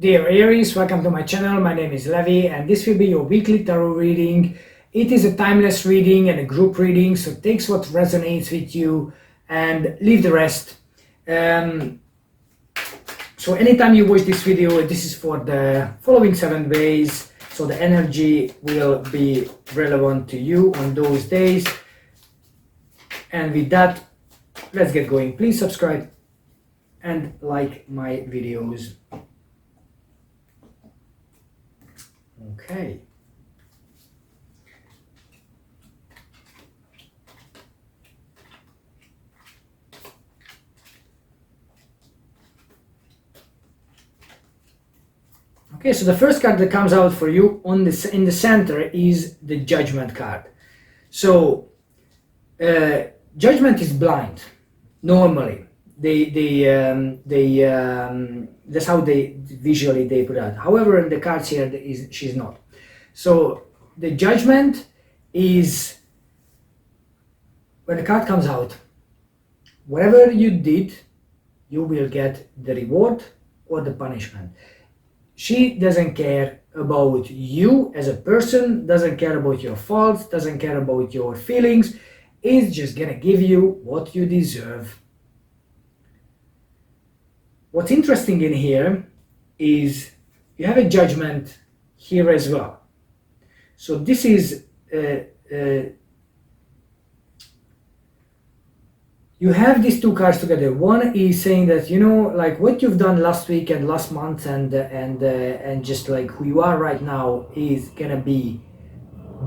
Dear Aries, welcome to my channel. My name is Levi and this will be your weekly tarot reading. It is a timeless reading and a group reading, so take what resonates with you and leave the rest. So anytime you watch this video, this is for the following 7 days, so the energy will be relevant to you on those days. And with that, let's get going. Please subscribe and like my videos. Okay. Okay, so the first card that comes out for you in the center is the Judgment card. So Judgment is blind. Normally, that's how they visually they put out. However, in the cards here, she's not. So the Judgment is when the card comes out. Whatever you did, you will get the reward or the punishment. She doesn't care about you as a person, doesn't care about your faults, doesn't care about your feelings. Is just gonna give you what you deserve. What's interesting in here is you have a Judgment here as well. So this is you have these two cards together. One is saying that, you know, like what you've done last week and last month and just like who you are right now is gonna be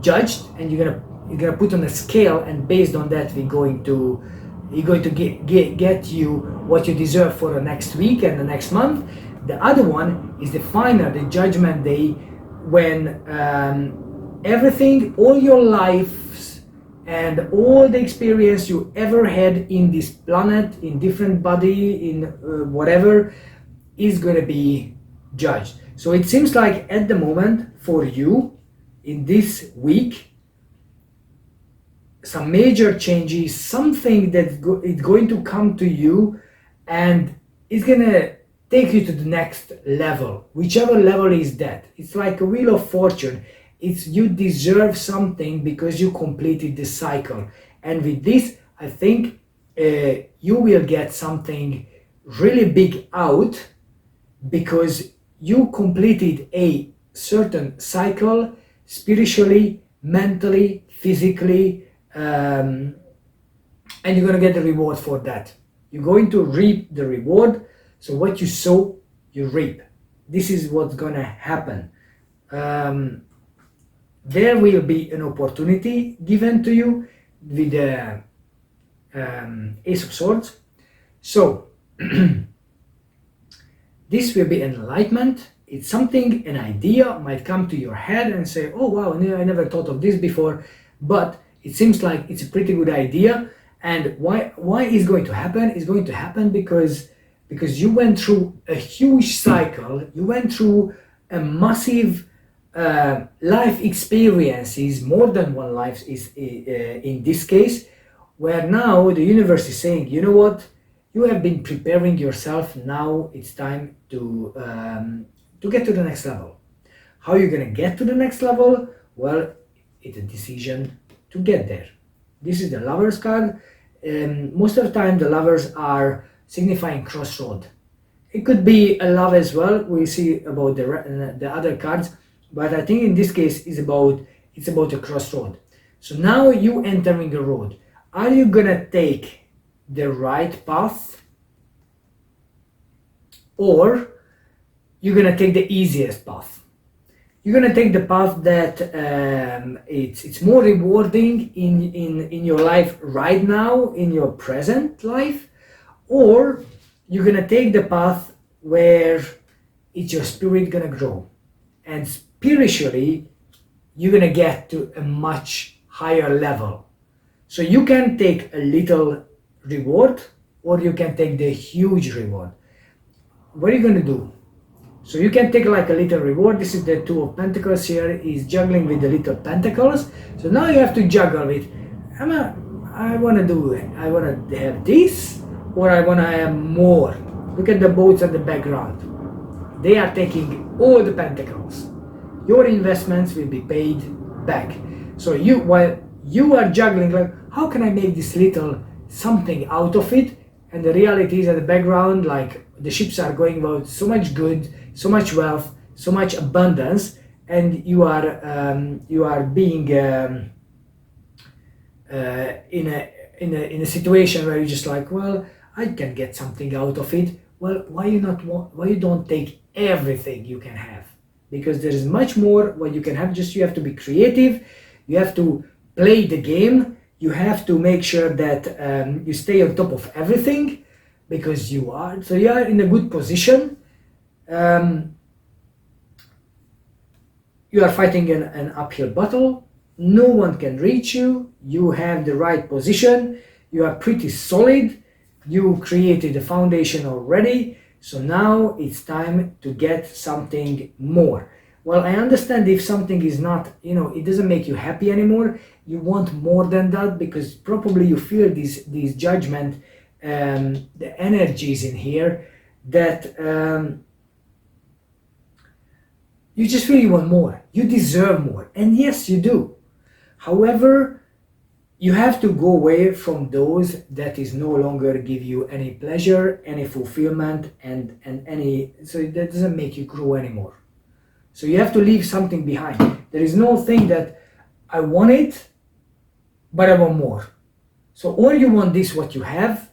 judged, and you're gonna put on a scale, and based on that you're going to get you what you deserve for the next week and the next month. The other one is the final, the Judgment Day, when everything, all your lives and all the experience you ever had in this planet, in different body, in whatever, is going to be judged. So it seems like at the moment for you in this week, some major changes, something that is going to come to you and it's going to take you to the next level, whichever level is that. It's like a wheel of fortune. It's you deserve something because you completed the cycle, and with this I think you will get something really big out because you completed a certain cycle spiritually, mentally, physically, and you're going to get the reward for that. You're going to reap the reward. So what you sow, you reap. This is what's going to happen. There will be an opportunity given to you with the Ace of Swords. So this will be enlightenment. It's something, an idea might come to your head and say, oh wow, I never thought of this before, but it seems like it's a pretty good idea. And why is going to happen? It's going to happen because you went through a huge cycle, you went through a massive life experiences, more than one life is in this case, where now the universe is saying, you know what, you have been preparing yourself, now it's time to get to the next level. How are you going to get to the next level? Well, it's a decision to get there. This is the Lovers card. Most of the time the Lovers are signifying crossroad. It could be a love as well. We see about the other cards, but I think in this case it's about a crossroad. So now you entering a road. Are you gonna take the right path, or you're gonna take the easiest path? You're gonna take the path that it's more rewarding in your life right now, in your present life, or you're gonna take the path where it's your spirit gonna grow, and spiritually you're gonna get to a much higher level. So you can take a little reward, or you can take the huge reward. What are you gonna do? So you can take like a little reward. This is the Two of Pentacles here. He's juggling with the little pentacles. So now you have to juggle with, I want to have this, or I want to have more. Look at the boats at the background. they are taking all the pentacles. Your investments will be paid back. So while you are juggling, like, how can I make this little something out of it? And the reality is, at the background, like, the ships are going about so much good, so much wealth, so much abundance, and you are being in a situation where you're just like, well, I can get something out of it. Well, why you don't take everything you can have? Because there is much more what you can have. Just you have to be creative, you have to play the game, you have to make sure that you stay on top of everything, because you are in a good position. You are fighting an uphill battle, no one can reach you, you have the right position, you are pretty solid, you created a foundation already, so now it's time to get something more. Well, I understand if something is not, it doesn't make you happy anymore, you want more than that, because probably you feel these judgment, the energies in here, that you just really want more, you deserve more, and yes, you do. However, you have to go away from those that is no longer give you any pleasure, any fulfillment, and any, so that doesn't make you grow anymore. So you have to leave something behind. There is no thing that I want it, but I want more. So or you want this what you have,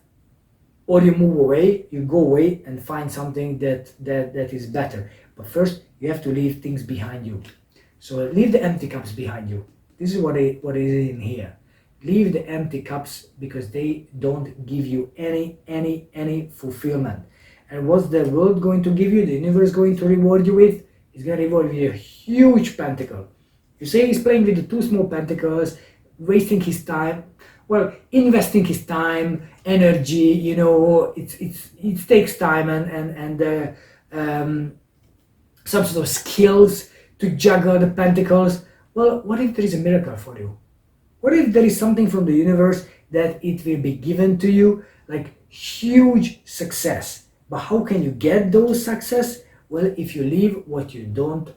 or you move away, you go away and find something that is better. But first you have to leave things behind you. So leave the empty cups behind you. This is what is in here. Leave the empty cups, because they don't give you any fulfillment. And what's the world going to give you? The universe going to reward you with? It's going to reward you with a huge pentacle. You say he's playing with the two small pentacles, wasting his time. Well, investing his time, energy, it takes time and some sort of skills to juggle the pentacles. Well, what if there is a miracle for you? What if there is something from the universe that it will be given to you, like huge success? But how can you get those success? Well, if you leave what you don't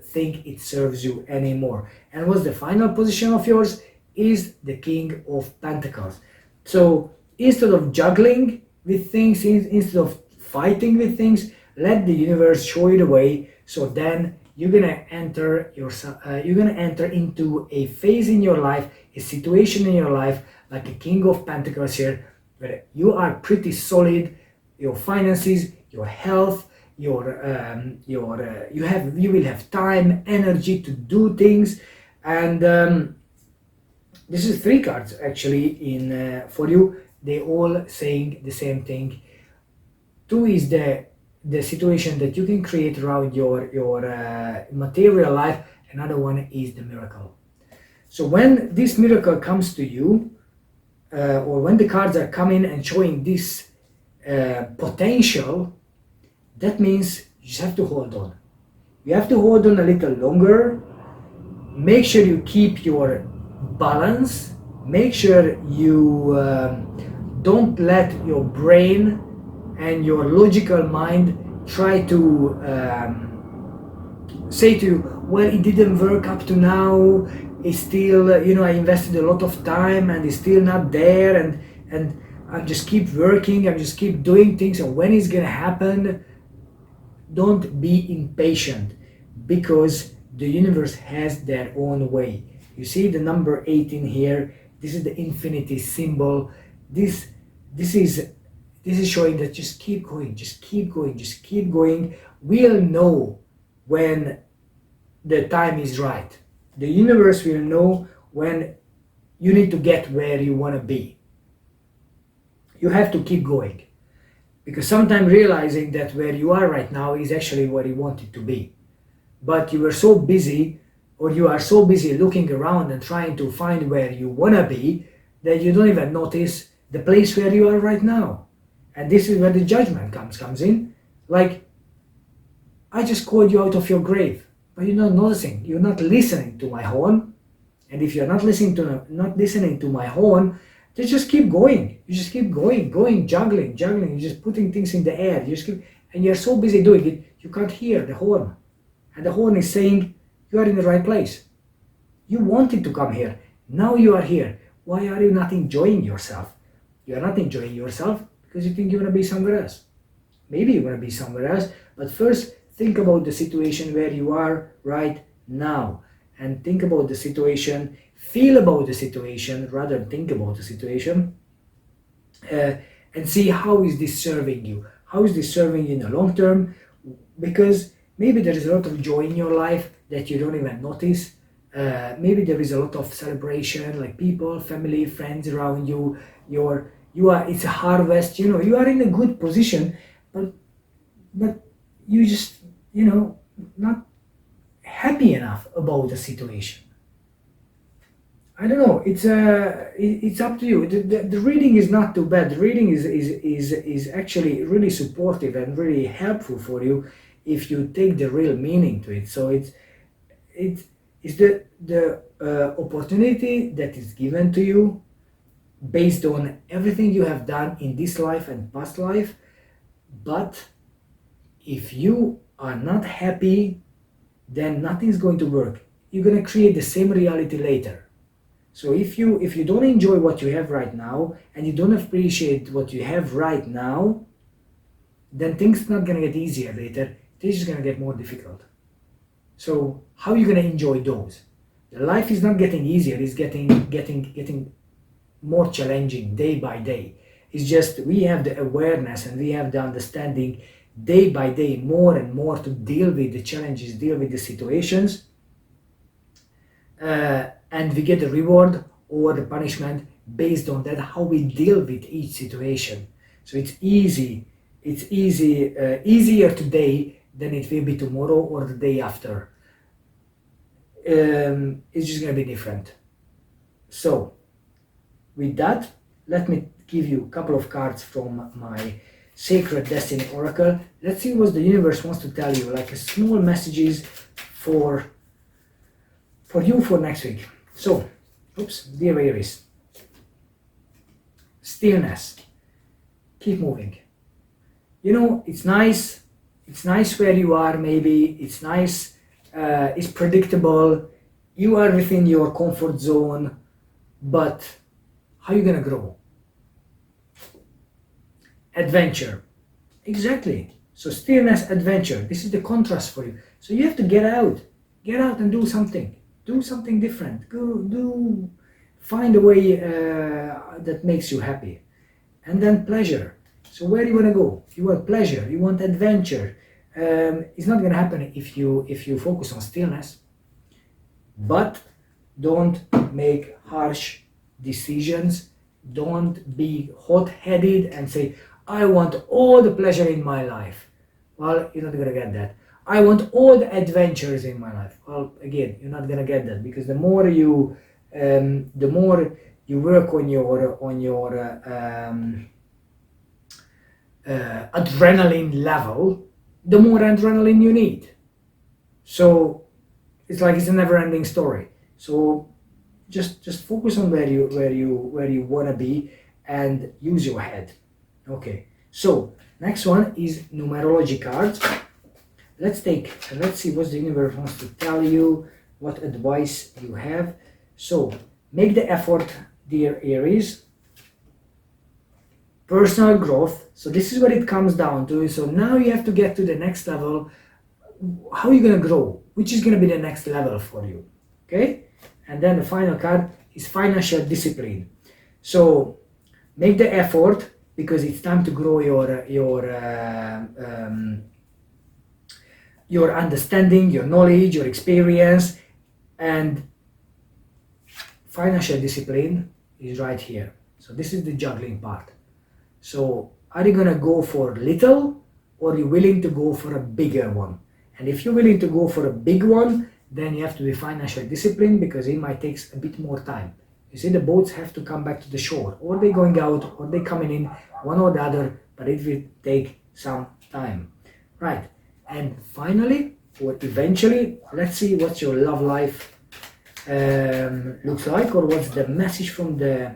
think it serves you anymore. And what's the final position of yours? Is the King of Pentacles. So instead of juggling with things, instead of fighting with things, let the universe show you the way. So then you're gonna enter into a phase in your life, a situation in your life, like a King of Pentacles here, where you are pretty solid. Your finances, your health, you will have time, energy to do things, and this is 3 cards actually in for you. They all saying the same thing. 2 is the situation that you can create around your material life. Another one is the miracle. So when this miracle comes to you, or when the cards are coming and showing this potential, that means you just have to hold on. You have to hold on a little longer. Make sure you keep your balance. Make sure you don't let your brain and your logical mind try to say to you, well, it didn't work up to now, it's still, I invested a lot of time and it's still not there, and I just keep working, I just keep doing things, and when it's gonna happen? Don't be impatient, because the universe has their own way. You see the number 18 here, this is the infinity symbol. This is showing that just keep going, just keep going, just keep going. We'll know when the time is right. The universe will know when you need to get where you want to be. You have to keep going, because sometimes realizing that where you are right now is actually where you wanted to be, but you were so busy, or you are so busy looking around and trying to find where you want to be, that you don't even notice the place where you are right now. And this is where the judgment comes in. Like, I just called you out of your grave, but you're not noticing, you're not listening to my horn. And if you're not listening to my horn, then just keep going. You just keep going, juggling. You're just putting things in the air. You just keep, and you're so busy doing it, you can't hear the horn. And the horn is saying, you are in the right place. You wanted to come here. Now you are here. Why are you not enjoying yourself? You are not enjoying yourself because you think you want to be somewhere else. Maybe you want to be somewhere else, but first think about the situation where you are right now. And think about the situation, feel about the situation, rather than think about the situation. And see how is this serving you. How is this serving you in the long term? Because maybe there is a lot of joy in your life that you don't even notice. Maybe there is a lot of celebration, like people, family, friends around you. It's a harvest. You are in a good position, but you just not happy enough about the situation. I don't know. It's up to you. The reading is not too bad. The reading is actually really supportive and really helpful for you if you take the real meaning to it. So it's the opportunity that is given to you based on everything you have done in this life and past life. But if you are not happy, then nothing's going to work. You're going to create the same reality later. So if you don't enjoy what you have right now and you don't appreciate what you have right now, then things not going to get easier later. They're just going to get more difficult. So how are you going to enjoy those? The life is not getting easier. It's getting more challenging day by day. It's just we have the awareness and we have the understanding day by day more and more to deal with the challenges, deal with the situations. And we get the reward or the punishment based on that, how we deal with each situation. So it's easier today than it will be tomorrow or the day after. It's just going to be different. So with that, let me give you a couple of cards from my Sacred Destiny Oracle. Let's see what the universe wants to tell you, like a small messages for you for next week. So, dear Aries, stillness, keep moving. It's nice where you are, maybe, it's nice, it's predictable, you are within your comfort zone, but how are you gonna grow? Adventure, exactly. So stillness, adventure, this is the contrast for you. So you have to get out and do something. Do something different. Find a way that makes you happy. And then pleasure. So where do you want to go? You want pleasure, you want adventure. It's not going to happen if you focus on stillness. But don't make harsh decisions. Don't be hot-headed and say, I want all the pleasure in my life. Well, you're not going to get that. I want all the adventures in my life. Well, again, you're not gonna get that, because the more you work on your adrenaline level, the more adrenaline you need. So it's like it's a never-ending story. So just focus on where you wanna be and use your head. Okay. So next one is numerology cards. Let's see what the universe wants to tell you, what advice you have. So make the effort, dear Aries. Personal growth. So this is what it comes down to. So now you have to get to the next level. How are you going to grow? Which is going to be the next level for you? Okay? And then the final card is financial discipline. So make the effort, because it's time to grow your understanding, your knowledge, your experience, and financial discipline is right here. So this is the juggling part. So are you gonna go for little, or are you willing to go for a bigger one? And if you're willing to go for a big one, then you have to be financially disciplined, because it might take a bit more time. You see, the boats have to come back to the shore, or they're going out, or they're coming in, one or the other, but it will take some time. Right. And finally, or eventually, let's see what your love life looks like, or what's the message from the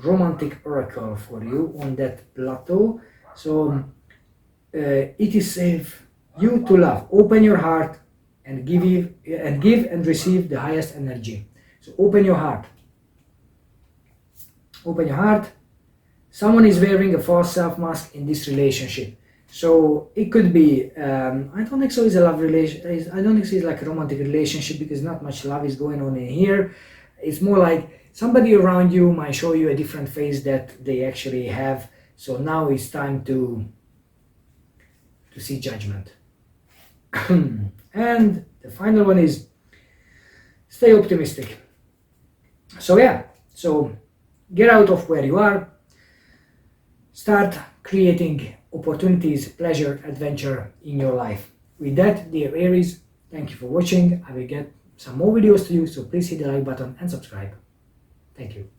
romantic oracle for you on that plateau. So it is safe you to love. Open your heart and give and receive the highest energy. So open your heart. Open your heart. Someone is wearing a false self mask in this relationship. So it could be, I don't think so it's a love relation, I don't think it's like a romantic relationship, because not much love is going on in here. It's more like somebody around you might show you a different face that they actually have. So now it's time to see judgment. And the final one is stay optimistic. So yeah, so get out of where you are, start creating opportunities, pleasure, adventure in your life. With that, dear Aries, thank you for watching. I will get some more videos to you, so please hit the like button and subscribe. Thank you.